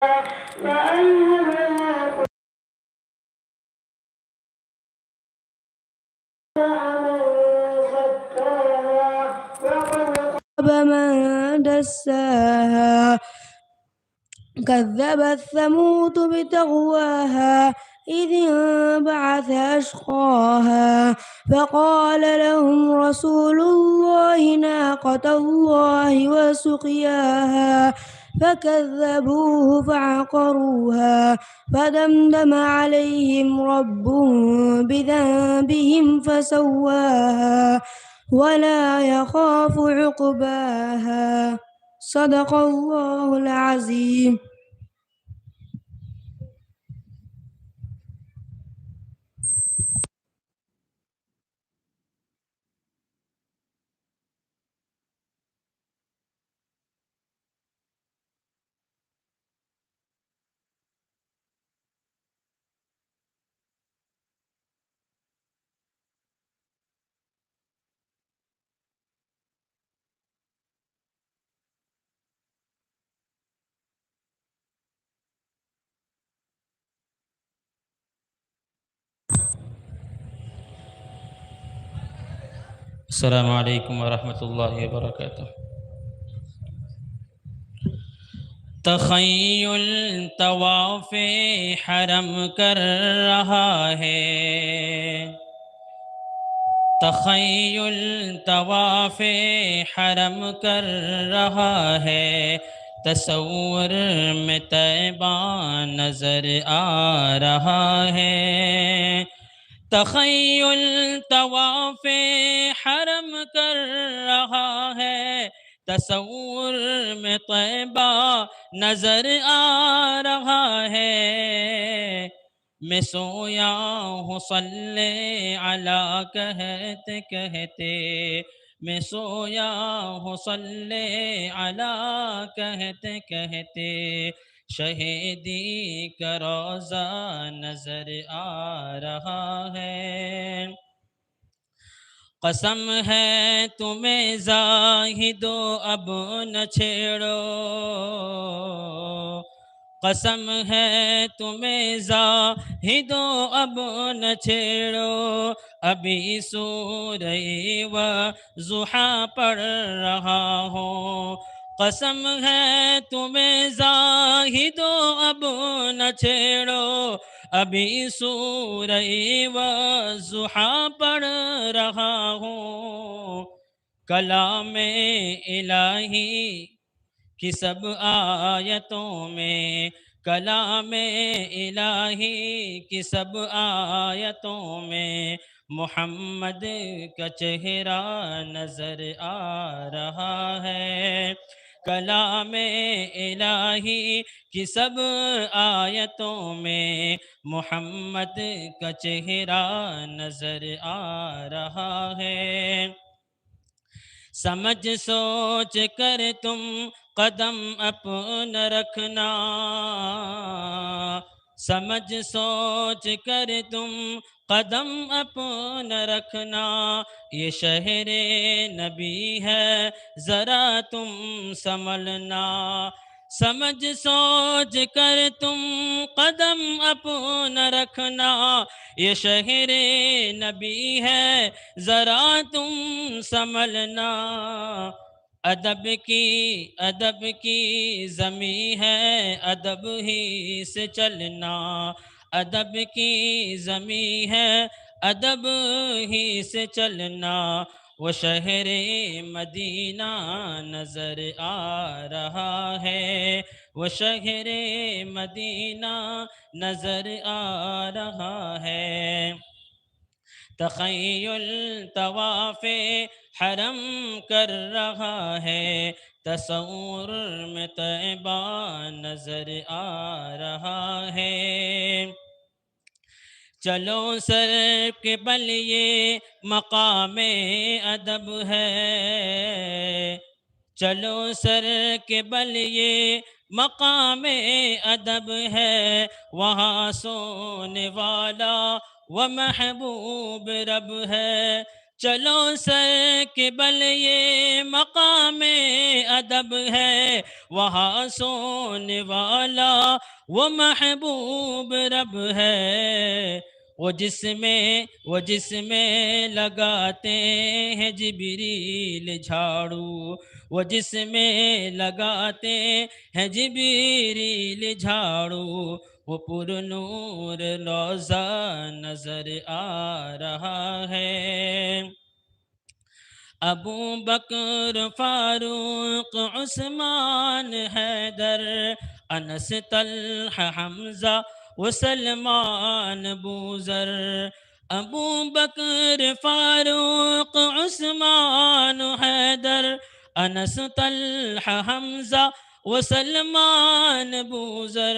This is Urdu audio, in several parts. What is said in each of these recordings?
فأينما من دساها كذبت ثمود بتغواها إذ انبعث أشقاها فقال لهم رسول الله ناقة الله وسقياها فكذبوه فعقروها فدمدم عليهم ربهم بذنبهم فسواها ولا يخاف عقباها صدق الله العظيم. السلام علیکم ورحمۃ اللہ وبرکاتہ۔ تخیل طواف حرم کر رہا ہے، تخیل طواف حرم کر رہا ہے، تصور میں طیبہ نظر آ رہا ہے، تخیل طواف حرم کر رہا ہے، تصور میں طیبہ نظر آ رہا ہے، میں سویا ہوں صلی علی کہتے کہتے، میں سویا ہوں صلی علی کہتے کہتے، شہیدی کا روضہ نظر آ رہا ہے، قسم ہے تمہیں زاہدو اب نہ چھیڑو، قسم ہے تمہیں زاہدو اب نہ چھیڑو، ابھی سورہ وضحیٰ پڑھ رہا ہوں، قسم ہے تمہیں زاہدو اب نہ چھیڑو، ابھی سورہ وضحیٰ پڑھ رہا ہوں، کلام الہی کی سب آیتوں میں، کلام الہی کی سب آیتوں میں محمد کا چہرہ نظر آ رہا ہے، کلام الہی کی سب آیتوں میں محمد کا چہرہ نظر آ رہا ہے، سمجھ سوچ کر تم قدم اپنا رکھنا، سمجھ سوچ کر تم قدم اپنا رکھنا، یہ شہر نبی ہے ذرا تم سنبھلنا، سمجھ سوچ کر تم قدم اپنا رکھنا، یہ شہر نبی ہے ذرا تم سنبھلنا، ادب کی زمیں ہے ادب ہی سے چلنا، ادب کی زمیں ہے ادب ہی سے چلنا، وہ شہر مدینہ نظر آ رہا ہے، وہ شہر مدینہ نظر آ رہا ہے، تخیل طواف حرم کر رہا ہے، تصور میں طیبہ نظر آ رہا ہے، چلو سر کے بل یہ مقام ادب ہے، چلو سر کے بل یہ مقام ادب ہے، وہاں سونے والا و محبوب رب ہے، چلو سر کے بل یہ مقام ادب ہے، وہاں سونے والا وہ محبوب رب ہے، وہ جس میں لگاتے ہیں جبریل جھاڑو، وہ جس میں لگاتے ہیں جبریل جھاڑو، وہ پر نور روضہ نظر آ رہا ہے۔ ابو بکر فاروق عثمان حیدر انس طلحہ حمزہ و سلمان بوذر، ابو بکر فاروق عثمان حیدر انس طلحہ حمزہ و سلمان بوذر،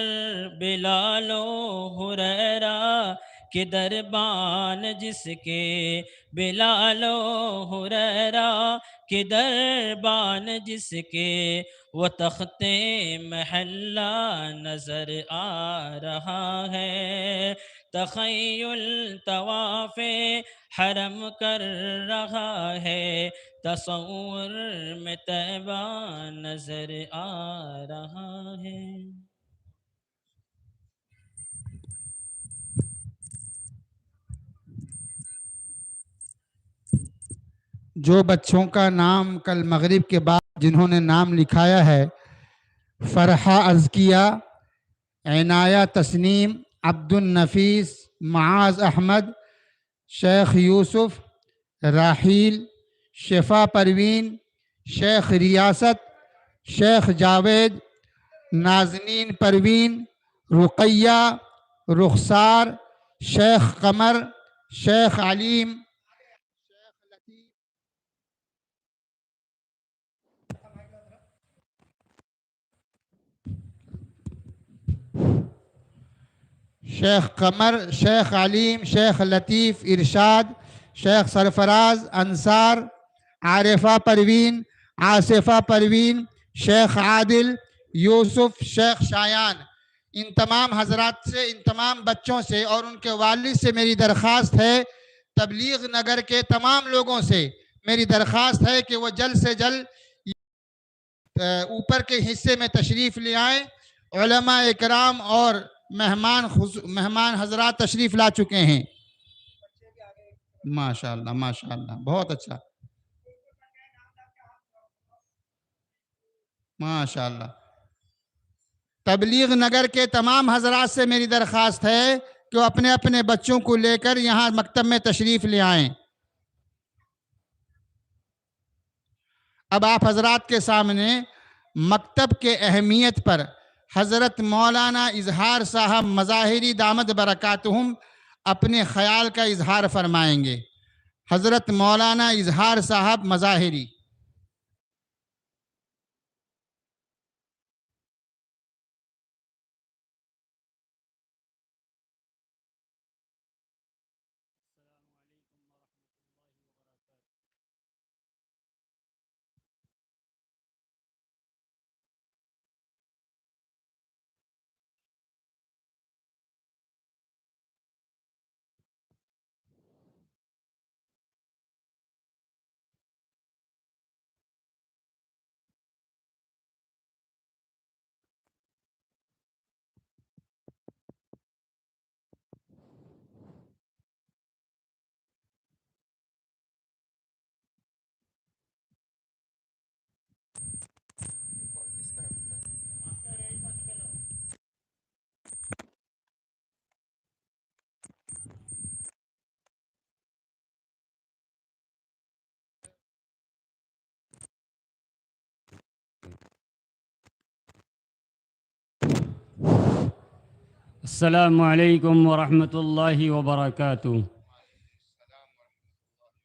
بلال و ہریرہ کے دربان جس کے، بلال و ہریرہ کے دربان جس کے، وہ تخت محلہ نظر آ رہا ہے، تخیل طواف حرم کر رہا ہے، تصور میں طیبہ نظر آ رہا ہے۔ جو بچوں کا نام کل مغرب کے بعد جنہوں نے نام لکھایا ہے، فرحہ ازکیہ، عنایہ تسنیم، عبد النفیس، معاذ احمد، شیخ یوسف، راحیل، شفا پروین، شیخ ریاست، شیخ جاوید، نازنین پروین، رقیہ، رخسار، شیخ قمر، شیخ علیم، شیخ قمر، شیخ علیم، شیخ لطیف ارشاد، شیخ سرفراز انصار، عارفہ پروین، آصفہ پروین، شیخ عادل، یوسف، شیخ شایان، ان تمام حضرات سے، ان تمام بچوں سے اور ان کے والد سے میری درخواست ہے، تبلیغ نگر کے تمام لوگوں سے میری درخواست ہے کہ وہ جلد سے جلد اوپر کے حصے میں تشریف لے آئیں۔ علماء اکرام اور مہمان حضرات تشریف لا چکے ہیں۔ ماشاءاللہ ماشاءاللہ، بہت اچھا، ماشاءاللہ۔ تبلیغ نگر کے تمام حضرات سے میری درخواست ہے کہ وہ اپنے اپنے بچوں کو لے کر یہاں مکتب میں تشریف لے آئیں۔ اب آپ حضرات کے سامنے مکتب کے اہمیت پر حضرت مولانا اظہار صاحب مظاہری دامت برکاتہم اپنے خیال کا اظہار فرمائیں گے۔ حضرت مولانا اظہار صاحب مظاہری۔ السلام علیکم ورحمۃ اللہ وبرکاتہ۔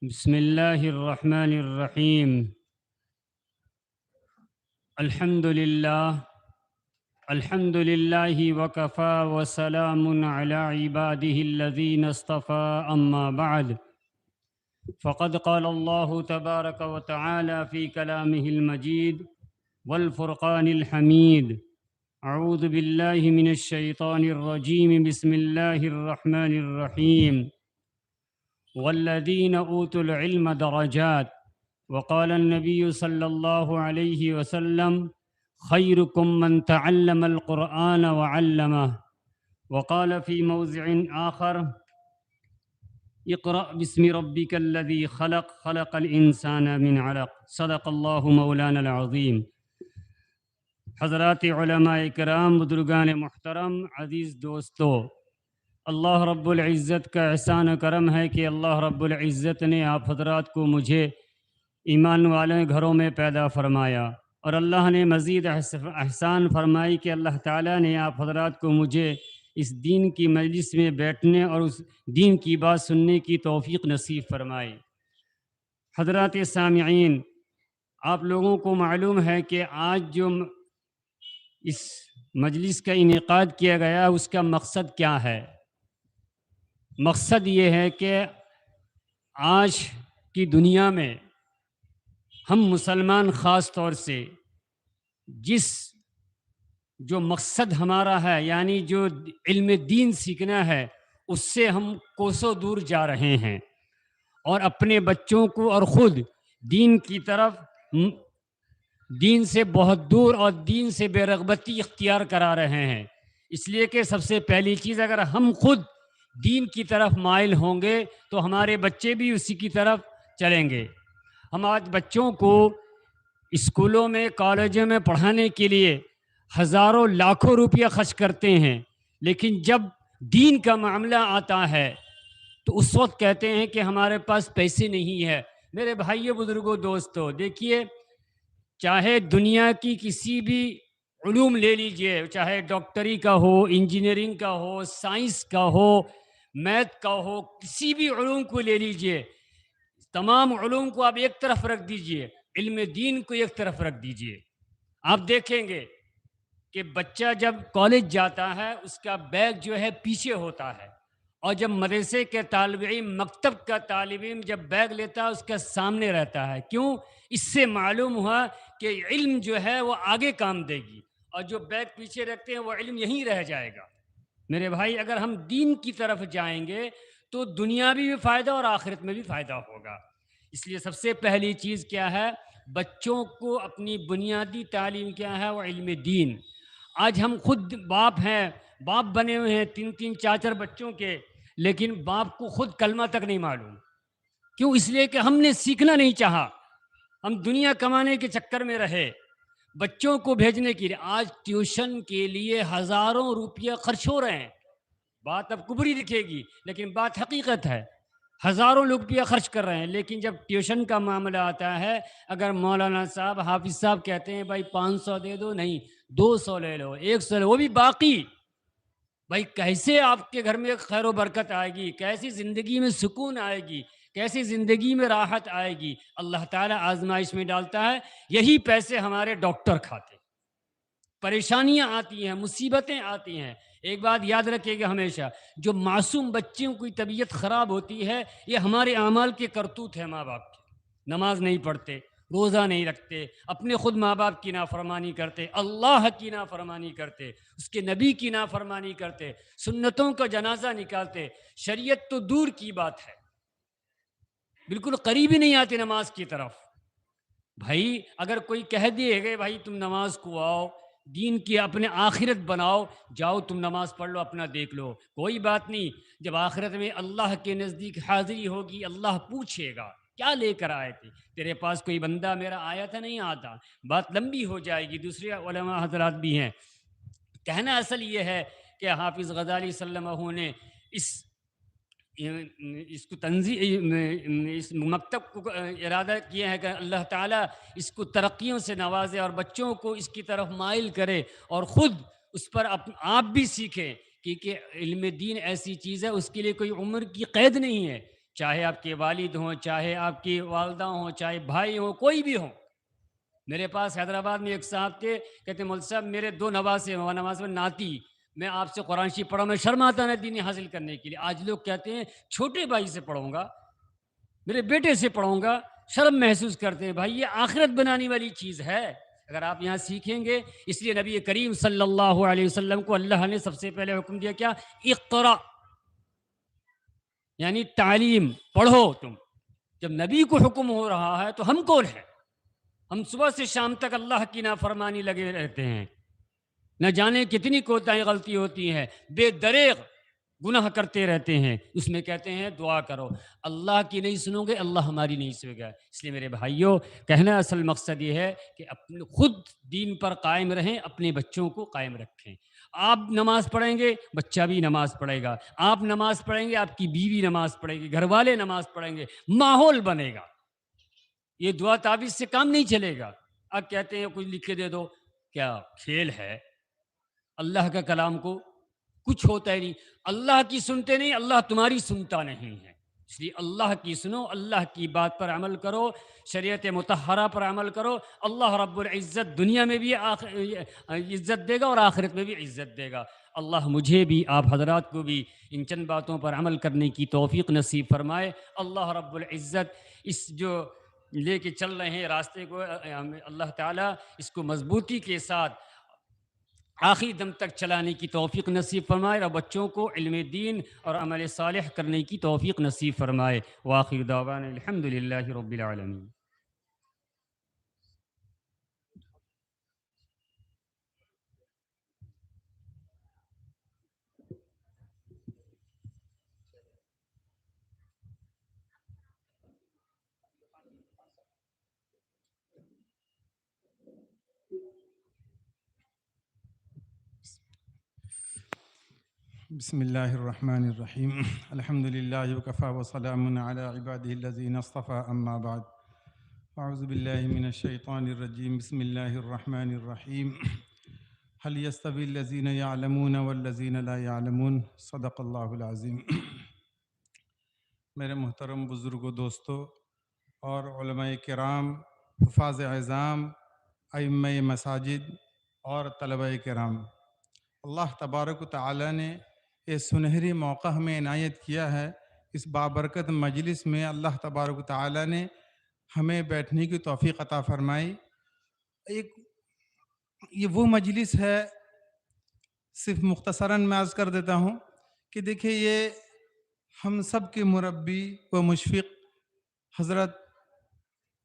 بسم اللہ الرحمن الرحیم۔ الحمد للہ وکفى وسلام علی عباده الذین اصطفى، اما بعد فقد قال اللہ تبارک وتعالی فی کلامہ المجید والفرقان الحمید۔ اعوذ باللہ من الشیطان الرجیم، بسم اللہ الرحمن الرحیم۔ والذین اوتوا العلم درجات وقال النبی صلی اللہ علیہ وسلم خیرکم من تعلم القرآن وعلمہ وقال فی موضع آخر اقرأ بسم ربک الذی خلق خلق الانسان من علق صدق اللہ مولانا العظیم۔ حضرات علماء کرام، بزرگان محترم، عزیز دوستو، اللہ رب العزت کا احسان و کرم ہے کہ اللہ رب العزت نے آپ حضرات کو مجھے ایمان والے گھروں میں پیدا فرمایا، اور اللہ نے مزید احسان فرمائی کہ اللہ تعالیٰ نے آپ حضرات کو مجھے اس دین کی مجلس میں بیٹھنے اور اس دین کی بات سننے کی توفیق نصیب فرمائی۔ حضرات سامعین، آپ لوگوں کو معلوم ہے کہ آج جو اس مجلس کا انعقاد کیا گیا اس کا مقصد کیا ہے؟ مقصد یہ ہے کہ آج کی دنیا میں ہم مسلمان خاص طور سے جو مقصد ہمارا ہے، یعنی جو علم دین سیکھنا ہے، اس سے ہم کوسوں دور جا رہے ہیں، اور اپنے بچوں کو اور خود دین کی طرف، دین سے بہت دور اور دین سے بے رغبتی اختیار کرا رہے ہیں۔ اس لیے کہ سب سے پہلی چیز، اگر ہم خود دین کی طرف مائل ہوں گے تو ہمارے بچے بھی اسی کی طرف چلیں گے۔ ہم آج بچوں کو اسکولوں میں، کالجوں میں پڑھانے کے لیے ہزاروں لاکھوں روپیہ خرچ کرتے ہیں، لیکن جب دین کا معاملہ آتا ہے تو اس وقت کہتے ہیں کہ ہمارے پاس پیسے نہیں ہے۔ میرے بھائیو، بزرگوں، دوستو، دیکھیے، چاہے دنیا کی کسی بھی علوم لے لیجئے، چاہے ڈاکٹری کا ہو، انجینئرنگ کا ہو، سائنس کا ہو، میتھ کا ہو، کسی بھی علوم کو لے لیجئے، تمام علوم کو آپ ایک طرف رکھ دیجئے، علم دین کو ایک طرف رکھ دیجئے۔ آپ دیکھیں گے کہ بچہ جب کالج جاتا ہے اس کا بیگ جو ہے پیچھے ہوتا ہے، اور جب مدرسے کے طالب علم، مکتب کا طالب علم جب بیگ لیتا ہے اس کا سامنے رہتا ہے۔ کیوں؟ اس سے معلوم ہوا کہ علم جو ہے وہ آگے کام دے گی، اور جو بیگ پیچھے رکھتے ہیں وہ علم یہیں رہ جائے گا۔ میرے بھائی، اگر ہم دین کی طرف جائیں گے تو دنیاوی بھی فائدہ اور آخرت میں بھی فائدہ ہوگا۔ اس لیے سب سے پہلی چیز کیا ہے؟ بچوں کو اپنی بنیادی تعلیم کیا ہے؟ وہ علم دین۔ آج ہم خود باپ ہیں، باپ بنے ہوئے ہیں 3 4 بچوں کے، لیکن باپ کو خود کلمہ تک نہیں معلوم۔ کیوں؟ اس لیے کہ ہم نے سیکھنا نہیں چاہا، ہم دنیا کمانے کے چکر میں رہے۔ بچوں کو بھیجنے کے لیے آج ٹیوشن کے لیے ہزاروں روپیہ خرچ ہو رہے ہیں۔ بات اب کبری دکھے گی، لیکن بات حقیقت ہے، ہزاروں روپیہ خرچ کر رہے ہیں۔ لیکن جب ٹیوشن کا معاملہ آتا ہے، اگر مولانا صاحب، حافظ صاحب کہتے ہیں بھائی 500 دے دو، نہیں 200 لے لو، 100 لو، وہ بھی باقی، بھائی کیسے آپ کے گھر میں خیر و برکت آئے گی؟ کیسی زندگی میں سکون آئے گی؟ کیسی زندگی میں راحت آئے گی؟ اللہ تعالیٰ آزمائش میں ڈالتا ہے۔ یہی پیسے ہمارے ڈاکٹر کھاتے، پریشانیاں آتی ہیں، مصیبتیں آتی ہیں۔ ایک بات یاد رکھیے گا ہمیشہ، جو معصوم بچوں کی طبیعت خراب ہوتی ہے یہ ہمارے اعمال کے کرتوت ہے۔ ماں باپ کی نماز نہیں پڑھتے، روزہ نہیں رکھتے، اپنے خود ماں باپ کی نافرمانی کرتے، اللہ کی نافرمانی کرتے، اس کے نبی کی نافرمانی کرتے، سنتوں کا جنازہ نکالتے۔ شریعت تو دور کی بات ہے، بالکل قریب ہی نہیں آتے نماز کی طرف۔ بھائی اگر کوئی کہہ دے گا بھائی تم نماز کو آؤ، دین کی اپنے آخرت بناؤ، جاؤ تم نماز پڑھ لو، اپنا دیکھ لو، کوئی بات نہیں۔ جب آخرت میں اللہ کے نزدیک حاضری ہوگی، اللہ پوچھے گا کیا لے کر آئے تھے؟ تیرے پاس کوئی بندہ میرا آیا تھا؟ نہیں آتا، بات لمبی ہو جائے گی۔ دوسرے علماء حضرات بھی ہیں، کہنا اصل یہ ہے کہ حافظ غزالی صلی اللہ علیہ وسلم نے اس کو تنظیم، اس مکتب کو ارادہ کیا ہے کہ اللہ تعالیٰ اس کو ترقیوں سے نوازے اور بچوں کو اس کی طرف مائل کرے، اور خود اس پر آپ بھی سیکھیں، کیونکہ علم دین ایسی چیز ہے اس کے لیے کوئی عمر کی قید نہیں ہے۔ چاہے آپ کے والد ہوں، چاہے آپ کی والدہ ہوں، چاہے بھائی ہوں، کوئی بھی ہوں۔ میرے پاس حیدرآباد میں ایک صاحب تھے، کہتے ہیں مول صاحب میرے 2 نواسے ہیں، نواز میں ناتی، میں آپ سے قرآن شریف پڑھا، میں شرم آتا ہے دین حاصل کرنے کے لیے۔ آج لوگ کہتے ہیں چھوٹے بھائی سے پڑھوں گا، میرے بیٹے سے پڑھوں گا، شرم محسوس کرتے ہیں۔ بھائی یہ آخرت بنانے والی چیز ہے، اگر آپ یہاں سیکھیں گے۔ اس لیے نبی کریم صلی اللہ علیہ وسلم کو اللہ نے سب سے پہلے حکم دیا کیا؟ اقرا، یعنی تعلیم پڑھو تم. جب نبی کو حکم ہو رہا ہے تو ہم کون ہیں؟ ہم صبح سے شام تک اللہ کی نافرمانی لگے رہتے ہیں، نہ جانے کتنی کوتاہی غلطی ہوتی ہیں، بے دریغ گناہ کرتے رہتے ہیں. اس میں کہتے ہیں دعا کرو، اللہ کی نہیں سنو گے اللہ ہماری نہیں سنے گا. اس لیے میرے بھائیوں، کہنا اصل مقصد یہ ہے کہ اپنے خود دین پر قائم رہیں، اپنے بچوں کو قائم رکھیں. آپ نماز پڑھیں گے، بچہ بھی نماز پڑھے گا. آپ نماز پڑھیں گے، آپ کی بیوی نماز پڑھے گی، گھر والے نماز پڑھیں گے، ماحول بنے گا. یہ دعا تعویذ سے کام نہیں چلے گا. اب کہتے ہیں کچھ لکھ کے دے دو، کیا کھیل ہے؟ اللہ کا کلام کو کچھ ہوتا ہی نہیں. اللہ کی سنتے نہیں، اللہ تمہاری سنتا نہیں ہے. اس لیے اللہ کی سنو، اللہ کی بات پر عمل کرو، شریعت مطہرہ پر عمل کرو. اللہ رب العزت دنیا میں بھی عزت دے گا اور آخرت میں بھی عزت دے گا. اللہ مجھے بھی آپ حضرات کو بھی ان چند باتوں پر عمل کرنے کی توفیق نصیب فرمائے. اللہ رب العزت اس جو لے کے چل رہے ہیں راستے کو، اللہ تعالیٰ اس کو مضبوطی کے ساتھ آخری دم تک چلانے کی توفیق نصیب فرمائے، اور بچوں کو علم دین اور عمل صالح کرنے کی توفیق نصیب فرمائے. وآخر دعوانا الحمدللہ رب العالمین. بسم اللہ الرحمن الرحیم. الحمد للہ وکفیٰ وسلام علی عبادہ الذین اصطفیٰ، اما بعد. اعوذ باللہ من الشیطان الرجیم. بسم اللہ الرحمن الرحیم. هل يستوی الذین یعلمون والذین لا یعلمون؟ صدق اللہ العظیم. میرے محترم بزرگوں، دوستوں اور علماء کرام، حفاظ اعظام، ائمہ مساجد اور طلباء کرام، اللہ تبارک و تعالیٰ نے یہ سنہری موقع ہمیں عنایت کیا ہے. اس بابرکت مجلس میں اللہ تبارک و تعالیٰ نے ہمیں بیٹھنے کی توفیق عطا فرمائی. یہ وہ مجلس ہے، صرف مختصراً میں عرض کر دیتا ہوں کہ دیکھیں، یہ ہم سب کے مربی و مشفق حضرت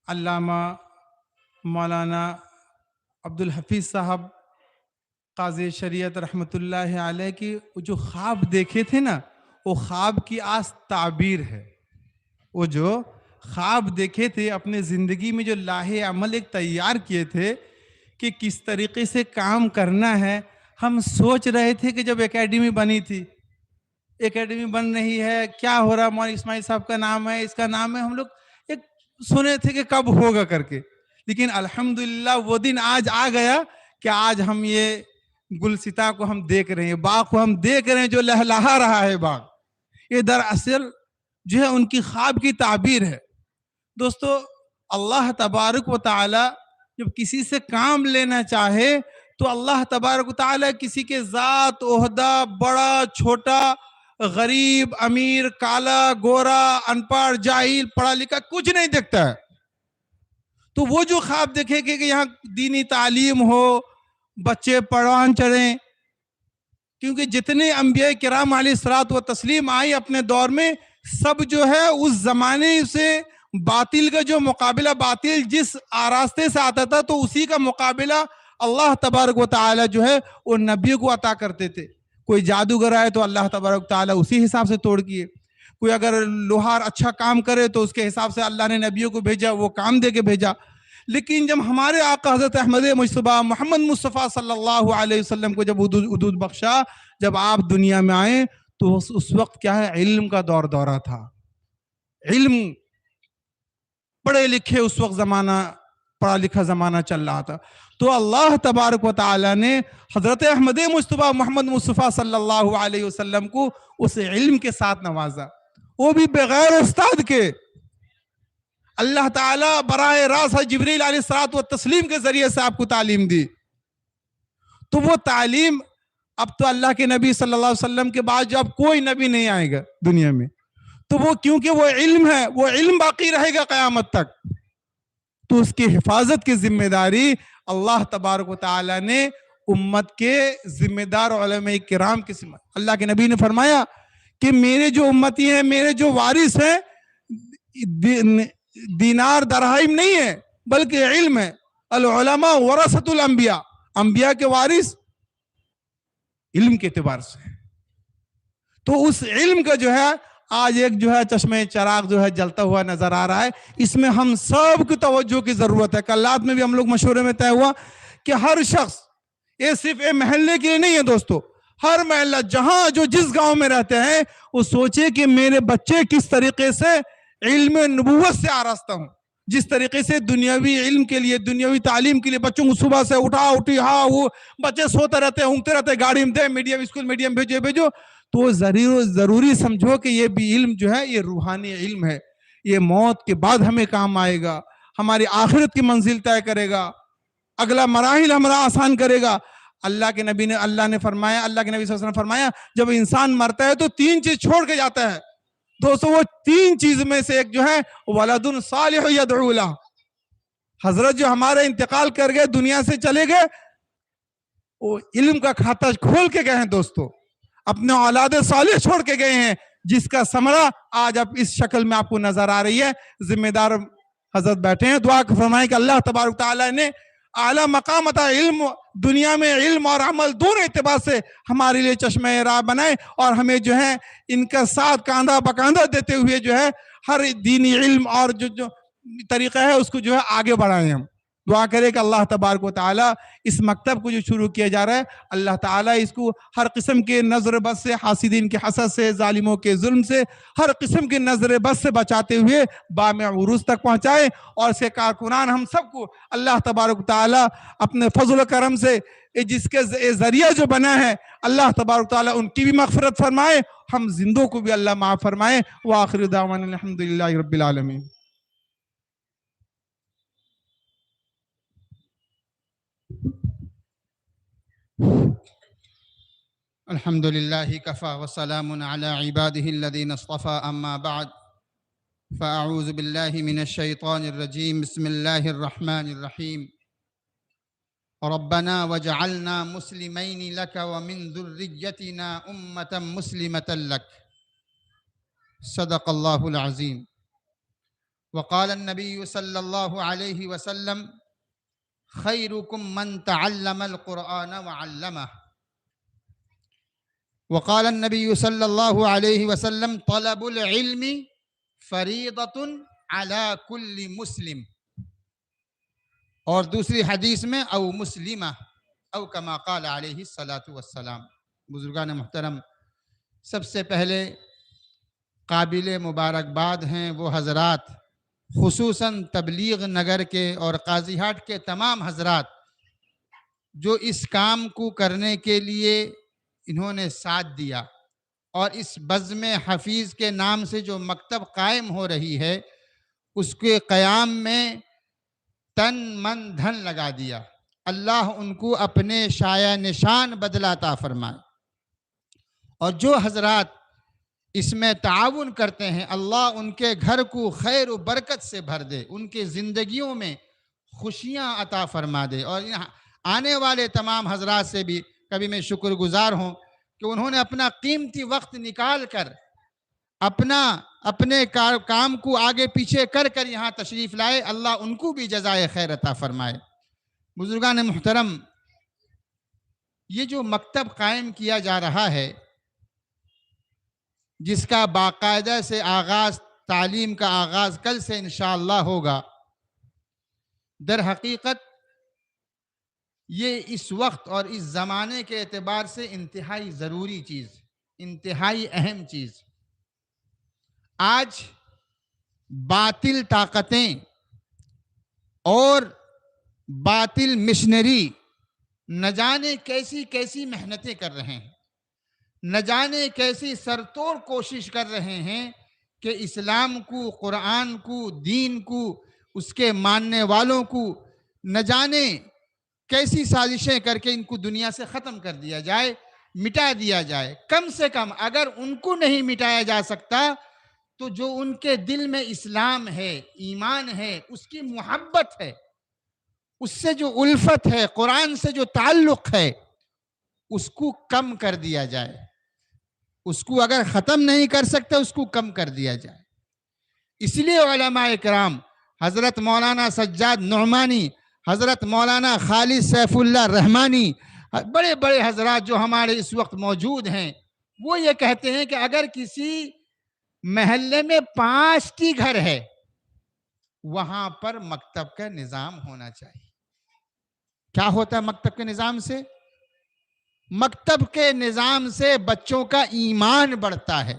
علامہ مولانا عبدالحفیظ صاحب قاضی شریعت رحمۃ اللہ علیہ کی جو خواب دیکھے تھے نا، وہ خواب کی آج تعبیر ہے. وہ جو خواب دیکھے تھے، اپنے زندگی میں جو لاہے عمل ایک تیار کیے تھے کہ کس طریقے سے کام کرنا ہے. ہم سوچ رہے تھے کہ جب اکیڈمی بنی تھی، اکیڈمی بن رہی ہے، کیا ہو رہا، مولانا اسماعیل صاحب کا نام ہے، اس کا نام ہے، ہم لوگ ایک سنے تھے کہ کب ہوگا کر کے. لیکن الحمدللہ وہ دن آج آ گیا کہ آج ہم یہ گلستا کو ہم دیکھ رہے ہیں، باغ کو ہم دیکھ رہے ہیں جو لہلہا رہا ہے باغ. یہ دراصل جو ہے ان کی خواب کی تعبیر ہے. دوستو، اللہ تبارک و تعالی جب کسی سے کام لینا چاہے تو اللہ تبارک و تعالی کسی کے ذات، عہدہ، بڑا چھوٹا، غریب، امیر، کالا، گورا، ان پڑھ، جاہل، پڑھا لکھا کچھ نہیں دیکھتا ہے. تو وہ جو خواب دیکھے کہ یہاں دینی تعلیم ہو، بچے پروان چڑھیں، کیونکہ جتنے انبیاء کرام علیہ الصلوۃ والتسلیم آئی اپنے دور میں، سب جو ہے اس زمانے سے باطل کا جو مقابلہ، باطل جس راستے سے آتا تھا تو اسی کا مقابلہ اللہ تبارک و تعالی جو ہے وہ نبی کو عطا کرتے تھے. کوئی جادوگر آئے تو اللہ تبارک و تعالی اسی حساب سے توڑ کیے. کوئی اگر لوہار اچھا کام کرے تو اس کے حساب سے اللہ نے نبیوں کو بھیجا، وہ کام دے کے بھیجا. لیکن جب ہمارے آقا حضرت احمد مجتبیٰ محمد مصطفیٰ صلی اللہ علیہ وسلم کو جب حدود بخشا، جب آپ دنیا میں آئے تو اس وقت کیا ہے، علم کا دورہ تھا. علم، پڑھے لکھے اس وقت زمانہ، پڑھا لکھا زمانہ چل رہا تھا. تو اللہ تبارک و تعالی نے حضرت احمد مجتبیٰ محمد مصطفیٰ صلی اللہ علیہ وسلم کو اس علم کے ساتھ نوازا، وہ بھی بغیر استاد کے. اللہ تعالیٰ براہ راست جبریل علیہ الصلوۃ والتسلیم کے ذریعے سے آپ کو تعلیم دی. تو وہ تعلیم اب تو اللہ کے نبی صلی اللہ علیہ وسلم کے بعد جو اب کوئی نبی نہیں آئے گا دنیا میں، تو وہ کیونکہ وہ علم ہے، وہ علم باقی رہے گا قیامت تک. تو اس کی حفاظت کی ذمہ داری اللہ تبارک و تعالی نے امت کے ذمہ دار علماء کرام کے ذمہ. اللہ کے نبی نے فرمایا کہ میرے جو امتی ہیں، میرے جو وارث ہیں، دینار درہم نہیں ہے بلکہ علم ہے. العلماء ورثۃ الانبیاء، انبیاء کے وارث علم کے اعتبار سے. تو اس علم کا جو ہے آج ایک جو ہے چشمہ چراغ جو ہے جلتا ہوا نظر آ رہا ہے. اس میں ہم سب کی توجہ کی ضرورت ہے. کل رات میں بھی ہم لوگ مشورے میں طے ہوا کہ ہر شخص، یہ صرف ایک محلے کے لیے نہیں ہے دوستو، ہر محلہ جہاں جو جس گاؤں میں رہتے ہیں وہ سوچے کہ میرے بچے کس طریقے سے علم نبوت سے آراستہ ہوں. جس طریقے سے دنیاوی علم کے لیے، دنیاوی تعلیم کے لیے بچوں کو صبح سے اٹھی وہ بچے سوتے رہتے، اونگتے رہتے، گاڑی میں دے، میڈیم اسکول میڈیم بھیجو. تو ضروری سمجھو کہ یہ بھی علم جو ہے یہ روحانی علم ہے. یہ موت کے بعد ہمیں کام آئے گا، ہماری آخرت کی منزل طے کرے گا، اگلا مراحل ہمارا آسان کرے گا. اللہ کے نبی صلی اللہ علیہ وسلم نے فرمایا جب انسان مرتا ہے تو 3 چیز چھوڑ کے جاتا ہے دوستو. وہ 3 چیز میں سے ایک جو ہے ولد صالح یدعو لہ. حضرت جو ہمارے انتقال کر گئے، دنیا سے چلے گئے، وہ علم کا کھاتا کھول کے گئے ہیں دوستو، اپنے اولاد صالح چھوڑ کے گئے ہیں، جس کا ثمرہ آج اب اس شکل میں آپ کو نظر آ رہی ہے. ذمہ دار حضرت بیٹھے ہیں، دعا فرمائیں کہ اللہ تبارک تعالیٰ نے اعلیٰ مقام عطا، علم دنیا میں علم اور عمل دونوں اعتبار سے ہمارے لیے چشمہ راہ بنائے، اور ہمیں جو ہے ان کا ساتھ کاندھا بکاندھا دیتے ہوئے جو ہے ہر دینی علم اور جو طریقہ ہے اس کو جو ہے آگے بڑھائیں. ہم دعا کریں کہ اللہ تبارک و تعالیٰ اس مکتب کو جو شروع کیا جا رہا ہے، اللہ تعالیٰ اس کو ہر قسم کے نظر بد سے، حاسدین کے حسد سے، ظالموں کے ظلم سے، ہر قسم کے نظر بد سے بچاتے ہوئے بام عروج تک پہنچائے. اور اس کے کارکنان ہم سب کو اللہ تبارک و تعالیٰ اپنے فضل و کرم سے جس کے ذریعہ جو بنا ہے، اللہ تبارک و تعالیٰ ان کی بھی مغفرت فرمائے، ہم زندوں کو بھی اللہ معاف فرمائے. وآخر دعوانا الحمدللہ رب العالمین. الحمد لله كفى وسلام على عباده الذين اصطفى. أما بعد فأعوذ بالله من الشيطان الرجيم. بسم الله الرحمن الرحيم. ربنا وجعلنا مسلمين لك ومن ذريتنا أمة مسلمة لك. صدق الله العظيم. وقال النبي صلى الله عليه وسلم خيركم من تعلم القرآن وعلمه. وقال النبي صلى الله عليه وسلم طلب العلم فریضۃ علی کل مسلم. اور دوسری حدیث میں او مسلمہ او کما قال علیہ الصلاۃ والسلام. بزرگان محترم، سب سے پہلے قابل مبارکباد ہیں وہ حضرات، خصوصاً تبلیغ نگر کے اور قاضی ہاٹ کے تمام حضرات جو اس کام کو کرنے کے لیے انہوں نے ساتھ دیا، اور اس بزم حفیظ کے نام سے جو مکتب قائم ہو رہی ہے اس کے قیام میں تن من دھن لگا دیا. اللہ ان کو اپنے شایع نشان بدلہ عطا فرمائے. اور جو حضرات اس میں تعاون کرتے ہیں، اللہ ان کے گھر کو خیر و برکت سے بھر دے، ان کے زندگیوں میں خوشیاں عطا فرما دے. اور آنے والے تمام حضرات سے بھی کبھی میں شکر گزار ہوں کہ انہوں نے اپنا قیمتی وقت نکال کر اپنے کام کو آگے پیچھے کر یہاں تشریف لائے. اللہ ان کو بھی جزائے خیر عطا فرمائے. بزرگان محترم، یہ جو مکتب قائم کیا جا رہا ہے، جس کا باقاعدہ سے آغاز، تعلیم کا آغاز کل سے انشاءاللہ ہوگا، در حقیقت یہ اس وقت اور اس زمانے کے اعتبار سے انتہائی ضروری چیز، انتہائی اہم چیز. آج باطل طاقتیں اور باطل مشنری نہ جانے کیسی کیسی محنتیں کر رہے ہیں، نہ جانے کیسی سرتوڑ کوشش کر رہے ہیں کہ اسلام کو، قرآن کو، دین کو، اس کے ماننے والوں کو نہ جانے کیسی سازشیں کر کے ان کو دنیا سے ختم کر دیا جائے، مٹا دیا جائے. کم سے کم اگر ان کو نہیں مٹایا جا سکتا تو جو ان کے دل میں اسلام ہے، ایمان ہے، اس کی محبت ہے، اس سے جو الفت ہے، قرآن سے جو تعلق ہے، اس کو کم کر دیا جائے. اس کو اگر ختم نہیں کر سکتے اس کو کم کر دیا جائے. اس لیے علماء کرام حضرت مولانا سجاد نعمانی، حضرت مولانا خالد سیف اللہ رحمانی، بڑے بڑے حضرات جو ہمارے اس وقت موجود ہیں، وہ یہ کہتے ہیں کہ اگر کسی محلے میں 5 گھر ہے وہاں پر مکتب کا نظام ہونا چاہیے. کیا ہوتا ہے مکتب کے نظام سے؟ مکتب کے نظام سے بچوں کا ایمان بڑھتا ہے،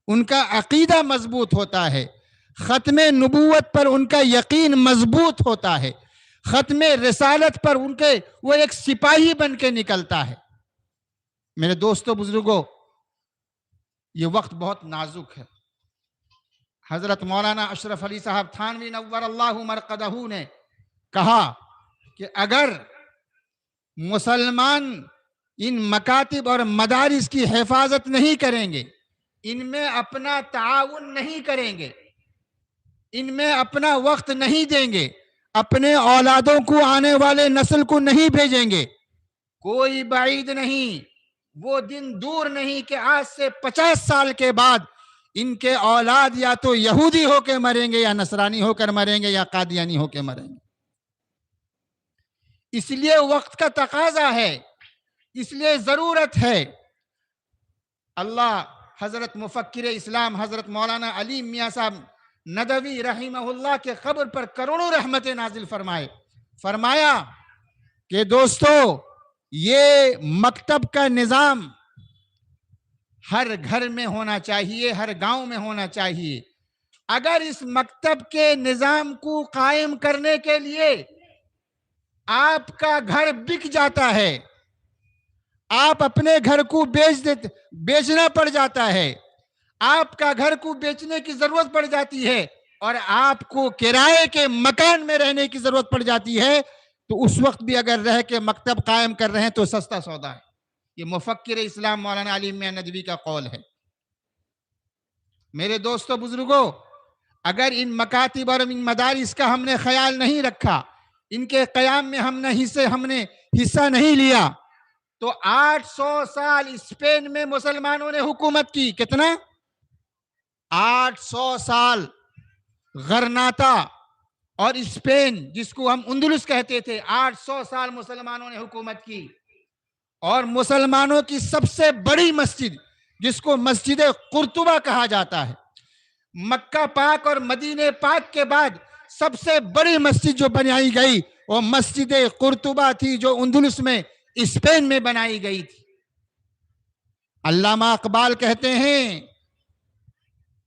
ان کا عقیدہ مضبوط ہوتا ہے، ختم نبوت پر ان کا یقین مضبوط ہوتا ہے، ختم رسالت پر ان کے وہ ایک سپاہی بن کے نکلتا ہے. میرے دوستو بزرگوں، یہ وقت بہت نازک ہے. حضرت مولانا اشرف علی صاحب تھانوی نور اللہ مرقدہ نے کہا کہ اگر مسلمان ان مکاتب اور مدارس کی حفاظت نہیں کریں گے، ان میں اپنا تعاون نہیں کریں گے، ان میں اپنا وقت نہیں دیں گے، اپنے اولادوں کو، آنے والے نسل کو نہیں بھیجیں گے، کوئی بعید نہیں، وہ دن دور نہیں کہ آج سے 50 سال کے بعد ان کے اولاد یا تو یہودی ہو کے مریں گے، یا نصرانی ہو کر مریں گے، یا قادیانی ہو کے مریں گے. اس لیے وقت کا تقاضا ہے، اس لیے ضرورت ہے. اللہ حضرت مفکر اسلام حضرت مولانا علی میاں صاحب ندوی رحمہ اللہ کے قبر پر کروڑوں رحمتیں نازل فرمایا کہ دوستو، یہ مکتب کا نظام ہر گھر میں ہونا چاہیے، ہر گاؤں میں ہونا چاہیے. اگر اس مکتب کے نظام کو قائم کرنے کے لیے آپ کا گھر بک جاتا ہے، آپ اپنے گھر کو بیچنا پڑ جاتا ہے، آپ کا گھر کو بیچنے کی ضرورت پڑ جاتی ہے، اور آپ کو کرائے کے مکان میں رہنے کی ضرورت پڑ جاتی ہے، تو اس وقت بھی اگر رہ کے مکتب قائم کر رہے ہیں تو سستا سودا ہے. یہ مفکر اسلام مولانا علی میاں ندوی کا قول ہے. میرے دوستو بزرگوں، اگر ان مکاتب اور ان مدارس کا ہم نے خیال نہیں رکھا، ان کے قیام میں ہم نے حصہ نہیں لیا، تو 800 سال اسپین میں مسلمانوں نے حکومت کی. کتنا؟ 800 سال غرناطہ اور اسپین، جس کو ہم اندلس کہتے تھے، 800 سال مسلمانوں نے حکومت کی. اور مسلمانوں کی سب سے بڑی مسجد، جس کو مسجد قرطبہ کہا جاتا ہے، مکہ پاک اور مدینہ پاک کے بعد سب سے بڑی مسجد جو بنائی گئی وہ مسجد قرطبہ تھی، جو اندلس میں اسپین میں بنائی گئی تھی. علامہ اقبال کہتے ہیں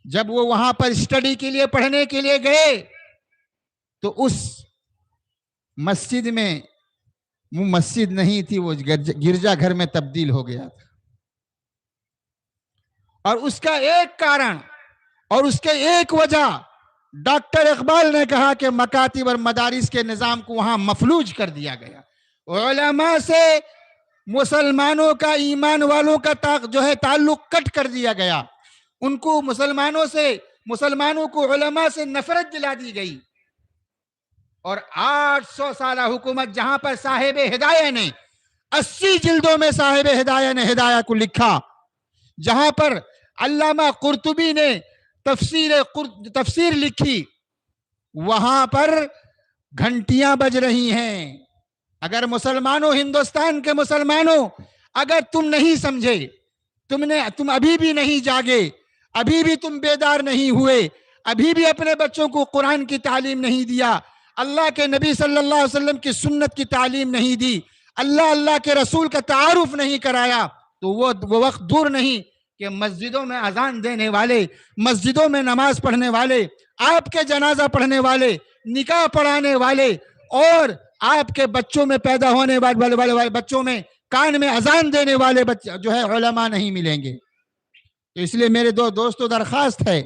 جب وہ وہاں پر اسٹڈی کے لیے، پڑھنے کے لیے گئے، تو اس مسجد میں وہ مسجد نہیں تھی، وہ گرجا گھر میں تبدیل ہو گیا تھا. اور اس کا ایک کارن اور اس کے ایک وجہ ڈاکٹر اقبال نے کہا کہ مکاتب اور مدارس کے نظام کو وہاں مفلوج کر دیا گیا. علماء سے مسلمانوں کا، ایمان والوں کا جو ہے تعلق کٹ کر دیا گیا. ان کو مسلمانوں کو علماء سے نفرت دلا دی گئی. اور 800 سالہ حکومت، جہاں پر صاحب ہدایہ نے 80 جلدوں میں صاحب ہدایہ نے ہدایہ کو لکھا، جہاں پر علامہ قرطبی نے تفسیر لکھی، وہاں پر گھنٹیاں بج رہی ہیں. اگر مسلمانوں، ہندوستان کے مسلمانوں، اگر تم نہیں سمجھے، تم ابھی بھی نہیں جاگے، ابھی بھی تم بیدار نہیں ہوئے، ابھی بھی اپنے بچوں کو قرآن کی تعلیم نہیں دیا، اللہ کے نبی صلی اللہ علیہ وسلم کی سنت کی تعلیم نہیں دی، اللہ کے رسول کا تعارف نہیں کرایا، تو وہ وقت دور نہیں کہ مسجدوں میں اذان دینے والے، مسجدوں میں نماز پڑھنے والے، آپ کے جنازہ پڑھنے والے، نکاح پڑھانے والے، اور آپ کے بچوں میں پیدا ہونے والے بچوں میں کان میں اذان دینے والے جو ہے علماء نہیں ملیں گے. تو اس لیے میرے دوستوں درخواست ہے،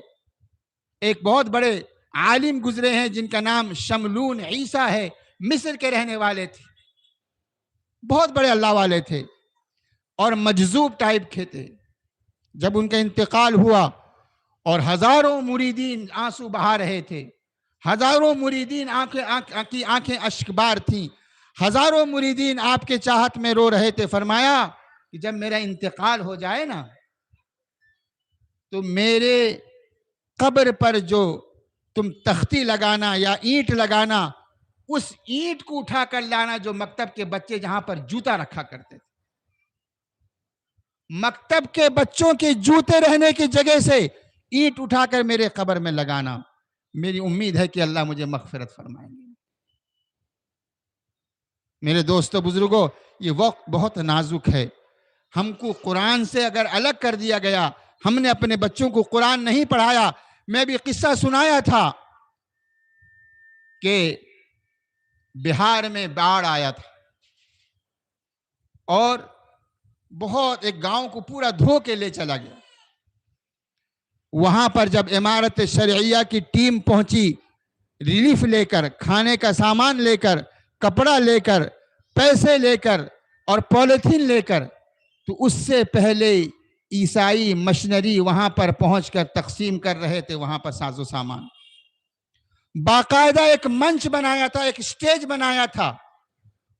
ایک بہت بڑے عالم گزرے ہیں جن کا نام شملون عیسیٰ ہے، مصر کے رہنے والے تھے، بہت بڑے اللہ والے تھے اور مجذوب ٹائپ کے تھے. جب ان کا انتقال ہوا اور ہزاروں مریدین آنسو بہا رہے تھے، ہزاروں مریدین کی آنکھیں اشکبار تھیں، ہزاروں مریدین آپ کے چاہت میں رو رہے تھے، فرمایا کہ جب میرا انتقال ہو جائے نا تو میرے قبر پر جو تم تختی لگانا یا اینٹ لگانا، اس اینٹ کو اٹھا کر لانا جو مکتب کے بچے جہاں پر جوتا رکھا کرتے تھے، مکتب کے بچوں کے جوتے رہنے کی جگہ سے اینٹ اٹھا کر میرے قبر میں لگانا۔ میری امید ہے کہ اللہ مجھے مغفرت فرمائیں گے۔ میرے دوستو بزرگوں، یہ وقت بہت نازک ہے۔ ہم کو قرآن سے اگر الگ کر دیا گیا، ہم نے اپنے بچوں کو قرآن نہیں پڑھایا۔ میں بھی قصہ سنایا تھا کہ بہار میں باڑھ آیا تھا اور بہت ایک گاؤں کو پورا دھو کے لے چلا گیا۔ وہاں پر جب امارت شرعیہ کی ٹیم پہنچی، ریلیف لے کر، کھانے کا سامان لے کر، کپڑا لے کر، پیسے لے کر اور پولیتھین لے کر، تو اس سے پہلے عیسائی مشنری وہاں پر پہنچ کر تقسیم کر رہے تھے وہاں پر ساز و سامان۔ باقاعدہ ایک منچ بنایا تھا، ایک سٹیج بنایا تھا،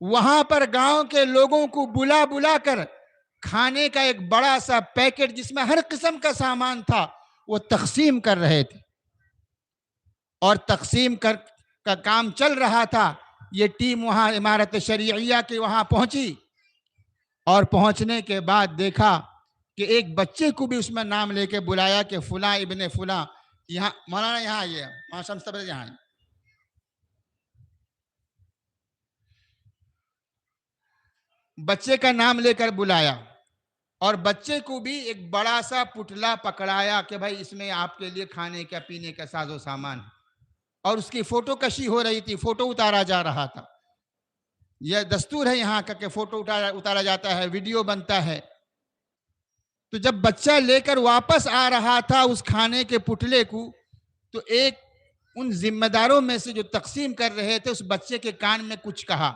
وہاں پر گاؤں کے لوگوں کو بلا بلا کر کھانے کا ایک بڑا سا پیکٹ جس میں ہر قسم کا سامان تھا وہ تقسیم کر رہے تھے، اور تقسیم کا کام چل رہا تھا۔ یہ ٹیم وہاں امارت شرعیہ کے وہاں پہنچی، اور پہنچنے کے بعد دیکھا کہ ایک بچے کو بھی اس میں نام لے کے بلایا کہ فلاں ابن فلاں، یہاں مولانا یہاں آئیے، شمس تبریز یہاں آئیے۔ بچے کا نام لے کر بلایا، اور بچے کو بھی ایک بڑا سا پتلا پکڑایا کہ بھائی اس میں آپ کے لیے کھانے کا پینے کا ساز و سامان، اور اس کی فوٹو کشی ہو رہی تھی، فوٹو اتارا جا رہا تھا۔ یہ دستور ہے یہاں کا کہ فوٹو اتارا جاتا ہے، ویڈیو بنتا ہے۔ تو جب بچہ لے کر واپس آ رہا تھا اس کھانے کے پتلے کو، تو ایک ان ذمہ داروں میں سے جو تقسیم کر رہے تھے اس بچے کے کان میں کچھ کہا،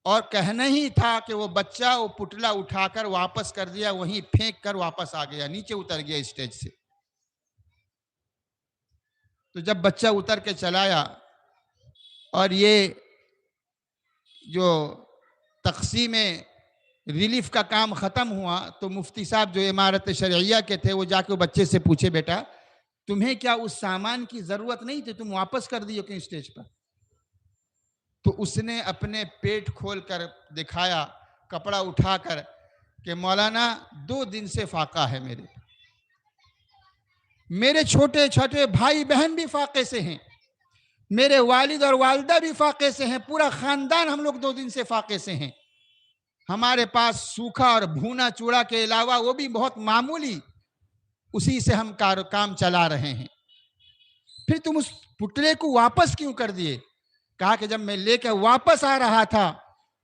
اور کہنا ہی تھا کہ وہ بچہ وہ پتلا اٹھا کر واپس کر دیا، وہیں پھینک کر واپس آ گیا، نیچے اتر گیا اسٹیج سے۔ تو جب بچہ اتر کے چلایا اور یہ جو تقسیم ریلیف کا کام ختم ہوا، تو مفتی صاحب جو امارت شرعیہ کے تھے وہ جا کے بچے سے پوچھے، بیٹا تمہیں کیا اس سامان کی ضرورت نہیں تھی، تم واپس کر دیو کہیں اسٹیج پر؟ تو اس نے اپنے پیٹ کھول کر دکھایا، کپڑا اٹھا کر، کہ مولانا 2 دن سے فاقہ ہے، میرے چھوٹے چھوٹے بھائی بہن بھی فاقے سے ہیں، میرے والد اور والدہ بھی فاقے سے ہیں، پورا خاندان ہم لوگ 2 دن سے فاقے سے ہیں۔ ہمارے پاس سوکھا اور بھونا چوڑا کے علاوہ وہ بھی بہت معمولی، اسی سے ہم کام چلا رہے ہیں۔ پھر تم اس پتلے کو واپس کیوں کر دیے؟ کہا کہ جب میں لے کر واپس آ رہا تھا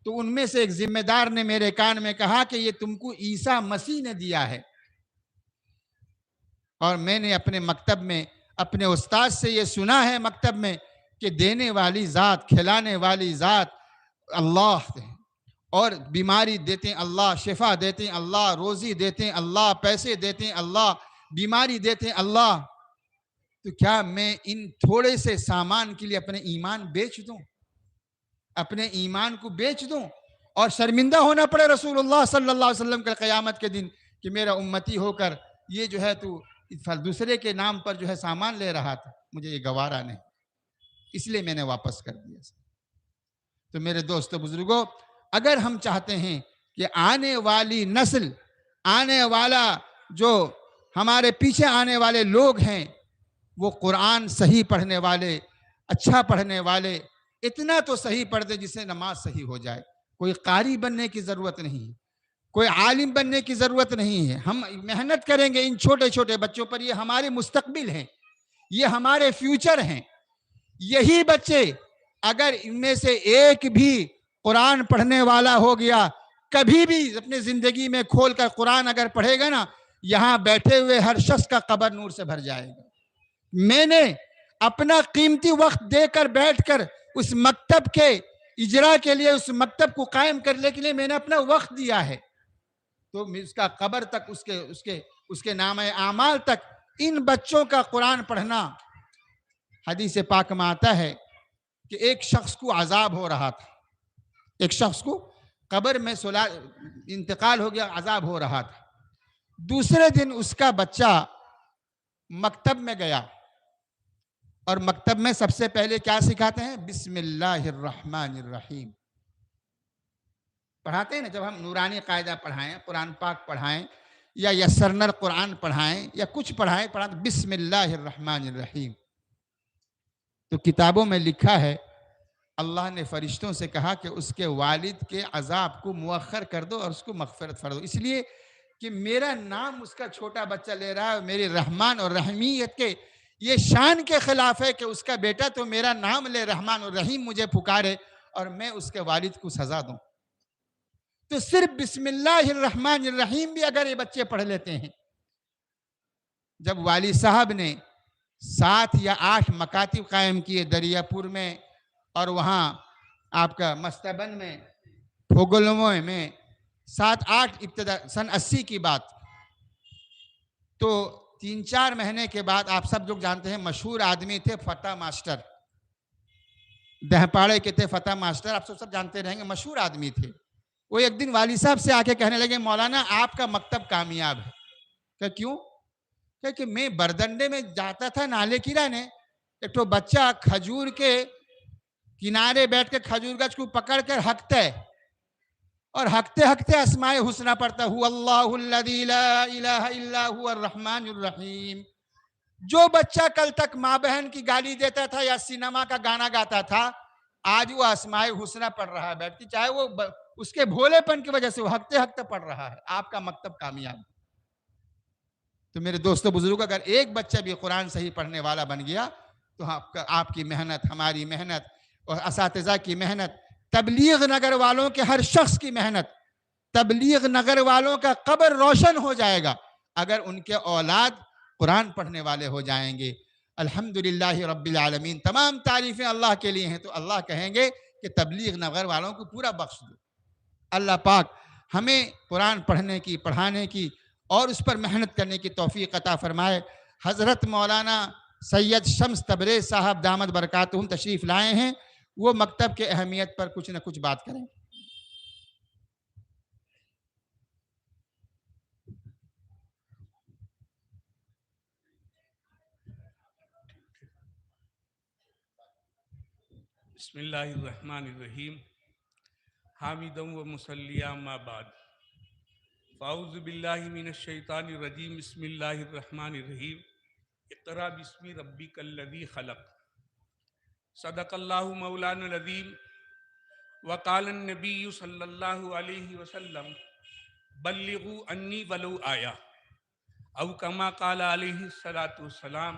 تو ان میں سے ایک ذمہ دار نے میرے کان میں کہا کہ یہ تم کو عیسیٰ مسیح نے دیا ہے، اور میں نے اپنے مکتب میں اپنے استاد سے یہ سنا ہے مکتب میں کہ دینے والی ذات، کھلانے والی ذات اللہ ہے، اور بیماری دیتے ہیں اللہ، شفا دیتے ہیں اللہ، روزی دیتے ہیں اللہ، پیسے دیتے ہیں اللہ، بیماری دیتے ہیں اللہ۔ تو کیا میں ان تھوڑے سے سامان کے لیے اپنے ایمان بیچ دوں، اپنے ایمان کو بیچ دوں، اور شرمندہ ہونا پڑے رسول اللہ صلی اللہ علیہ وسلم کے قیامت کے دن کہ میرا امتی ہو کر یہ جو ہے تو دوسرے کے نام پر جو ہے سامان لے رہا تھا؟ مجھے یہ گوارا نہیں، اس لیے میں نے واپس کر دیا۔ تو میرے دوستو بزرگوں، اگر ہم چاہتے ہیں کہ آنے والی نسل، آنے والا جو ہمارے پیچھے آنے والے لوگ ہیں وہ قرآن صحیح پڑھنے والے، اچھا پڑھنے والے، اتنا تو صحیح پڑھ دے جس سے نماز صحیح ہو جائے، کوئی قاری بننے کی ضرورت نہیں ہے، کوئی عالم بننے کی ضرورت نہیں ہے۔ ہم محنت کریں گے ان چھوٹے چھوٹے بچوں پر، یہ ہمارے مستقبل ہیں، یہ ہمارے فیوچر ہیں۔ یہی بچے اگر ان میں سے ایک بھی قرآن پڑھنے والا ہو گیا، کبھی بھی اپنے زندگی میں کھول کر قرآن اگر پڑھے گا نا، یہاں بیٹھے ہوئے ہر شخص کا قبر نور سے بھر جائے گا۔ میں نے اپنا قیمتی وقت دے کر بیٹھ کر اس مکتب کے اجرا کے لیے، اس مکتب کو قائم کرنے کے لیے میں نے اپنا وقت دیا ہے، تو اس کا قبر تک، اس کے نام اعمال تک ان بچوں کا قرآن پڑھنا۔ حدیث پاک میں آتا ہے کہ ایک شخص کو عذاب ہو رہا تھا، ایک شخص کو قبر میں انتقال ہو گیا، عذاب ہو رہا تھا، دوسرے دن اس کا بچہ مکتب میں گیا اور مکتب میں سب سے پہلے کیا سکھاتے ہیں؟ بسم اللہ الرحمن الرحیم پڑھاتے ہیں نا. جب ہم نورانی قاعدہ پڑھائیں، قرآن پاک پڑھائیں یا یسرنر قرآن پڑھائیں یا کچھ پڑھائیں بسم اللہ الرحمن الرحیم. تو کتابوں میں لکھا ہے اللہ نے فرشتوں سے کہا کہ اس کے والد کے عذاب کو مؤخر کر دو اور اس کو مغفرت فرماؤ، اس لیے کہ میرا نام اس کا چھوٹا بچہ لے رہا ہے. میری رحمان اور رحیمیت کے یہ شان کے خلاف ہے کہ اس کا بیٹا تو میرا نام لے، رحمان اور رحیم مجھے پکارے اور میں اس کے والد کو سزا دوں. تو صرف بسم اللہ الرحمن الرحیم بھی اگر یہ بچے پڑھ لیتے ہیں. جب والد صاحب نے 7 یا 8 مکاتب قائم کیے دریا پور میں اور وہاں آپ کا مستبن میں، پھوگلمو میں 7-8 ابتدا سن 80 کی بات. تو 3-4 مہینے کے بعد آپ سب لوگ جانتے ہیں مشہور آدمی تھے فتح ماسٹر، دہپاڑے کے تھے فتح ماسٹر، آپ سب جانتے رہیں گے، مشہور آدمی تھے. وہ ایک دن والد صاحب سے آ کے کہنے لگے مولانا آپ کا مکتب کامیاب ہے. کہ کیوں؟ کہ میں بردنڈے میں جاتا تھا نالے کرانے، ایک تو بچہ کھجور کے کنارے بیٹھ کے کھجور گچھ کو پکڑ کر ہکتا ہے اور ہکتے ہکتے اسماء حسنہ پڑھتا ہو اللہ الذی لا الہ الا هو الرحمن الرحیم. جو بچہ کل تک ماں بہن کی گالی دیتا تھا یا سینما کا گانا گاتا تھا، آج وہ اسماء حسنہ پڑھ رہا ہے بیٹھ کے، چاہے وہ اس کے بھولے پن کی وجہ سے وہ ہکتے ہکتے پڑھ رہا ہے. آپ کا مکتب کامیاب. تو میرے دوستو بزرگ، اگر ایک بچہ بھی قرآن صحیح پڑھنے والا بن گیا تو آپ کی محنت، ہماری محنت اور اساتذہ کی محنت، تبلیغ نگر والوں کے ہر شخص کی محنت، تبلیغ نگر والوں کا قبر روشن ہو جائے گا اگر ان کے اولاد قرآن پڑھنے والے ہو جائیں گے. الحمدللہ رب العالمین. تمام تعریفیں اللہ کے لیے ہیں. تو اللہ کہیں گے کہ تبلیغ نگر والوں کو پورا بخش دو. اللہ پاک ہمیں قرآن پڑھنے کی، پڑھانے کی اور اس پر محنت کرنے کی توفیق عطا فرمائے. حضرت مولانا سید شمس تبریز صاحب دامت برکاتہم تشریف لائے ہیں، وہ مکتب کے اہمیت پر کچھ نہ کچھ بات کریں. بسم اللہ الرحمن الرحیم. حامدا و مصلیا ما بعد. فاعوذ باللہ من الشیطان الرجیم. بسم اللہ الرحمن الرحیم. اقرأ باسم ربک الذی خلق. صدق اللہ مولانا العظیم. وقال النبی صلی اللہ علیہ وسلم بلغوا انی ولو آیا، او کما قال علیہ الصلاۃ والسلام.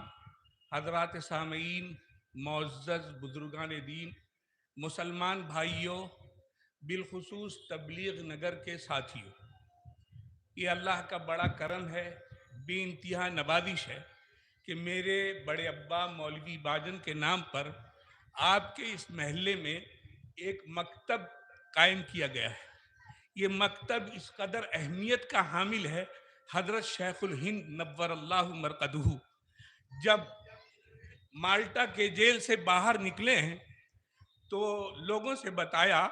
حضرات سامعین، معزز بزرگان دین، مسلمان بھائیوں، بالخصوص تبلیغ نگر کے ساتھیوں، یہ اللہ کا بڑا کرم ہے، بے انتہا نوازش ہے کہ میرے بڑے ابا مولوی باجن کے نام پر آپ کے اس محلے میں ایک مکتب قائم کیا گیا ہے. یہ مکتب اس قدر اہمیت کا حامل ہے، حضرت شیخ الہند نور اللہ مرقدہ جب مالٹا کے جیل سے باہر نکلے ہیں تو لوگوں سے بتایا،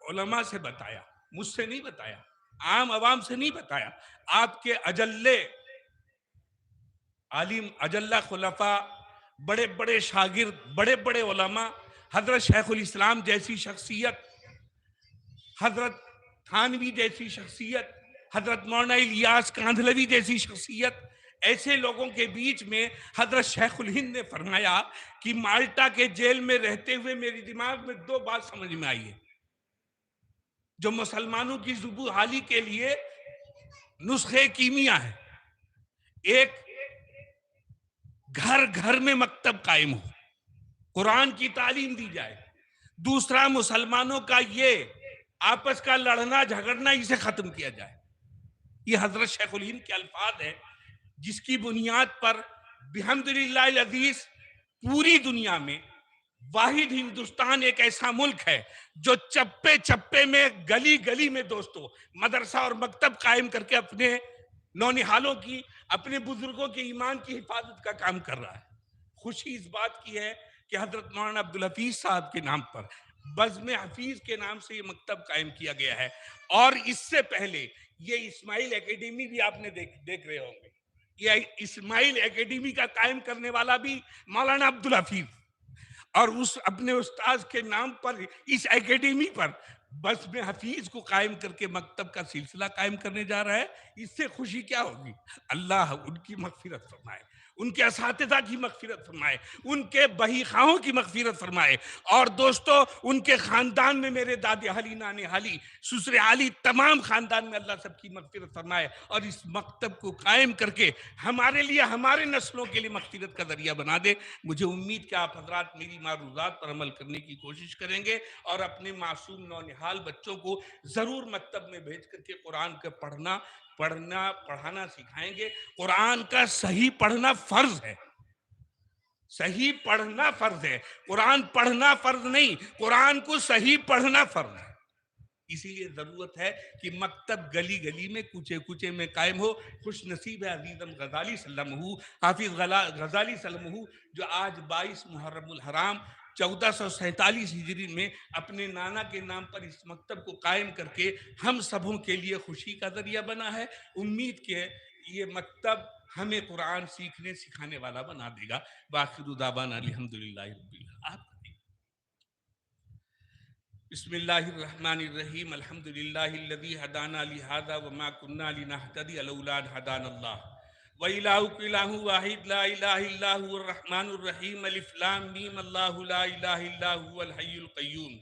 علماء سے بتایا، مجھ سے نہیں بتایا، عام عوام سے نہیں بتایا. آپ کے اجلے عالم، اجلہ خلفاء، بڑے بڑے شاگرد، بڑے بڑے علماء، حضرت شیخ الاسلام جیسی شخصیت، حضرت تھانوی جیسی شخصیت، حضرت مولانا الیاس کاندھلوی جیسی شخصیت، ایسے لوگوں کے بیچ میں حضرت شیخ الہند نے فرمایا کہ مالٹا کے جیل میں رہتے ہوئے میری دماغ میں 2 بات سمجھ میں آئی ہے جو مسلمانوں کی ذبح حالی کے لیے نسخے کیمیا ہے. ایک، گھر گھر میں مکتب قائم ہو، قرآن کی تعلیم دی جائے. دوسرا، مسلمانوں کا یہ آپس کا لڑنا جھگڑنا اسے ختم کیا جائے. یہ حضرت شیخ الہند کے الفاظ ہیں جس کی بنیاد پر بحمدللہ العزیز پوری دنیا میں واحد ہندوستان ایک ایسا ملک ہے جو چپے چپے میں، گلی گلی میں دوستوں مدرسہ اور مکتب قائم کر کے اپنے نونہالوں کی، اپنے بزرگوں کے ایمان کی حفاظت کا کام کر رہا ہے. خوشی اس بات کی ہے کہ حضرت مولانا عبدالحفیظ صاحب کے نام پر، بزم حفیظ کے نام سے یہ مکتب قائم کیا گیا ہے. اور اس سے پہلے یہ اسماعیل اکیڈمی بھی آپ نے دیکھ رہے ہوں گے. یہ اسماعیل اکیڈمی کا قائم کرنے والا بھی مولانا عبدالحفیظ، اور اس اپنے استاذ کے نام پر اس اکیڈمی پر بس میں حفیظ کو قائم کر کے مکتب کا سلسلہ قائم کرنے جا رہا ہے. اس سے خوشی کیا ہوگی؟ اللہ ان کی مغفرت فرمائے، ان کے اساتذہ کی مغفرت فرمائے، ان کے بہی خواہوں کی مغفرت فرمائے. اور دوستو، ان کے خاندان میں میرے دادے حالی، نانے حالی، سسرے حالی، تمام خاندان میں اللہ سب کی مغفرت فرمائے، اور اس مکتب کو قائم کر کے ہمارے لیے، ہمارے نسلوں کے لیے مغفرت کا ذریعہ بنا دے. مجھے امید کہ آپ حضرات میری معروضات پر عمل کرنے کی کوشش کریں گے، اور اپنے معصوم نونہال بچوں کو ضرور مکتب میں بھیج کر کے قرآن کا پڑھانا سکھائیں گے. قرآن کا صحیح پڑھنا فرض ہے، صحیح پڑھنا فرض ہے. قرآن پڑھنا فرض نہیں، قرآن کو صحیح پڑھنا فرض ہے. اسی لیے ضرورت ہے کہ مکتب گلی گلی میں، کوچے کوچے میں قائم ہو. خوش نصیب ہے عزیزم غزالی سلمہ، حافظ غزالی سلمہ، جو آج 22 محرم الحرام 1447 ہجری میں اپنے نانا کے نام پر اس مکتب کو قائم کر کے ہم سبوں کے لیے خوشی کا ذریعہ بنا ہے. امید کہ یہ مکتب ہمیں قرآن سیکھنے سکھانے والا بنا دے گا. وآخر دعوانا الحمدللہ رب العالمین. بسم اللہ الرحمن الرحیم. الحمدللہ الذی ہدانا لہذا وما كنا لنہتدی لولا ان ہدانا اللہ. وَإِلَٰهُكُمْ إِلَٰهٌ وَاحِدٌ لَا إِلَٰهَ إِلَّا هُوَ الرَّحْمَٰنُ الرَّحِيمُ. ألف لام میم. اللہ لا الہ الا هو الحی القیوم.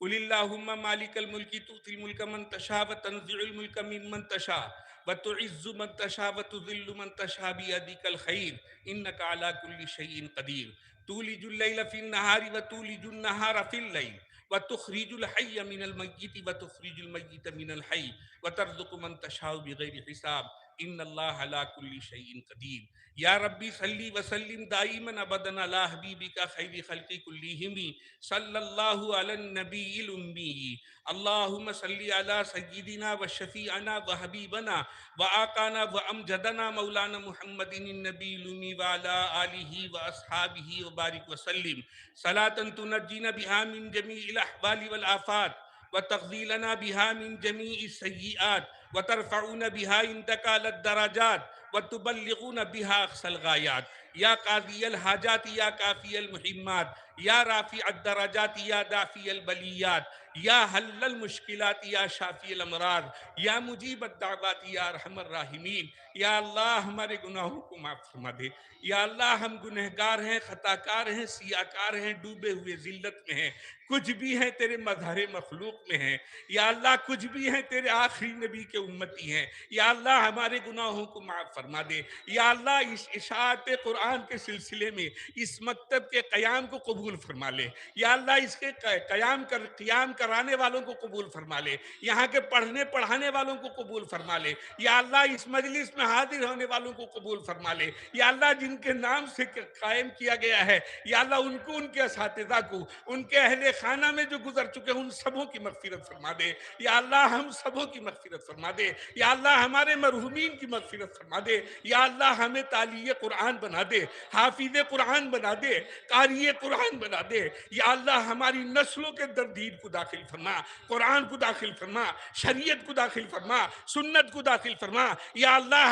قل اللہم مالک الملک تؤتی الملک من تشاء وتنزع الملک ممن تشاء وتعز من تشاء وتذل من تشاء بيدك الخير انك على كل شيء قدير. تولج الليل في النهار وتولج النهار في الليل وتخرج الحي من الميت وتخرج الميت من الحي وترزق من تشاء بغير حساب ان اللہ علی کل شیء قدیر. یا ربی صلی وسلم دائما ابدا علی حبیبک خیر خلق کلہم صلی اللہ علی النبی الامی. اللہم صلی علی سیدنا وشفیعنا وحبیبنا وآقانا وامجدنا مولانا محمد النبی الامی وعلی آلہ واصحابہ وبارک وسلم صلاة تنجینا بها من جمیع الاحوال والآفات وتقضی لنا بها من جمیع السیئات وترفعون بها عندك على الدرجات وتبلغون بها اقصى الغایات. یا قاضی الحاجات یا کافی المحمات یا رافع الدرجات یا دافع البلیات یا حل المشکلات یا شافی الامراض یا مجیب الدعوات یا ارحم الراحمین. یا اللہ ہمارے گناہوں کو معاف فرما دے. یا اللہ ہم گنہگار ہیں، خطاکار ہیں، سیاکار ہیں، ڈوبے ہوئے ذلت میں ہیں، کچھ بھی ہیں تیرے مظہر مخلوق میں ہیں. یا اللہ کچھ بھی ہیں تیرے آخری نبی کے امتی ہیں. یا اللہ ہمارے گناہوں کو معاف فرما دے. یا اللہ اس اشاعت قرآن کے سلسلے میں اس مکتب کے قیام کو قبول فرما لے. یا اللہ اس کے قیام کرانے والوں کو قبول فرما لے. یہاں کے پڑھنے پڑھانے والوں کو قبول فرما لے. یا اللہ اس مجلس میں حاضر ہونے والوں کو قبول فرما لے. یا اللہ جن کے نام سے قائم کیا گیا ہے، یا اللہ ان کو، ان کے اساتذہ کو، ان کے اہل خانہ میں جو گزر چکے ہیں ان سبوں کی مغفرت فرما دے. یا اللہ ہم سبوں کی مغفرت فرما دے. یا اللہ ہمارے مرحومین کی مغفرت فرما دے. یا اللہ ہمیں تالی قرآن بنا دے، حافظ قرآن بنا دے، قاری قرآن بنا دے. یا اللہ ہماری نسلوں کے دردید کو داخل فرما، قرآن کو داخل فرما، شریعت کو داخل فرما، سنت کو داخل فرما. یا اللہ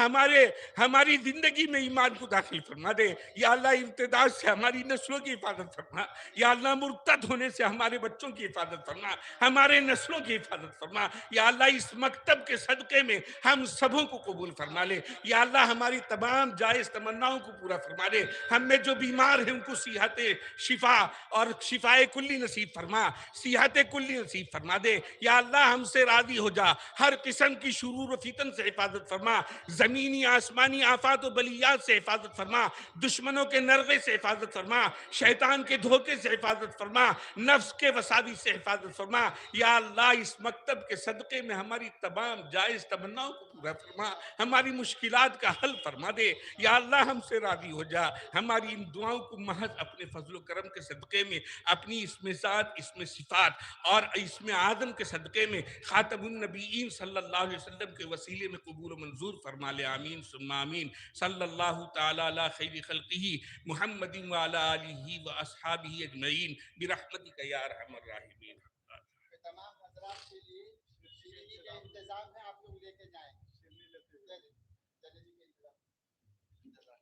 ہماری زندگی میں ایمان کو داخل فرما دے. یا اللہ ارتداد سے ہماری نسلوں کی حفاظت فرما. یا اللہ مرتد ہونے سے ہمارے بچوں کی حفاظت فرما، ہمارے نسلوں کی حفاظت فرما. یا اللہ اس مکتب کے صدقے میں ہم سبوں کو قبول فرما لے. یا اللہ ہماری تمام جائز تمناؤں کو پورا فرما لے. ہم میں جو بیمار ہیں ان کو صحت، شفا اور شفاء کلی نصیب فرما، صحت کلی نصیب فرما دے. یا اللہ ہم سے راضی ہو جا، ہر قسم کی شرور و فتن سے حفاظت فرما، زمینی آسمانی آفات و بلیات سے حفاظت فرما، دشمنوں کے نرغے سے حفاظت فرما، شیطان کے دھوکے سے حفاظت فرما، نفس کے وساوس سے حفاظت فرما. یا اللہ اس مکتب کے صدقے میں ہماری تمام جائز تمناؤں کو پورا فرما، ہماری مشکلات کا حل فرما دے. یا اللہ ہم سے راضی ہو جا. ہماری ان دعاؤں کو محض اپنے فضل و کرم کے صدقے میں، اپنی اسم ذات، اسم صفات اور اسم اعظم کے صدقے میں خاتم النبیین صلی اللہ علیہ وسلم کے وسیلے میں قبول و منظور فرما لے. آمین ثم آمین. صلی اللہ تعالی علی خیر خلقہ محمد وعلی آلہ واصحابہ اجمعین برحمتک یا ارحم الراحمین. تمام حضرات کے لیے شیرینی کا انتظام ہے، آپ لوگ لے کے جائیں. چلیے جی کے انتظام.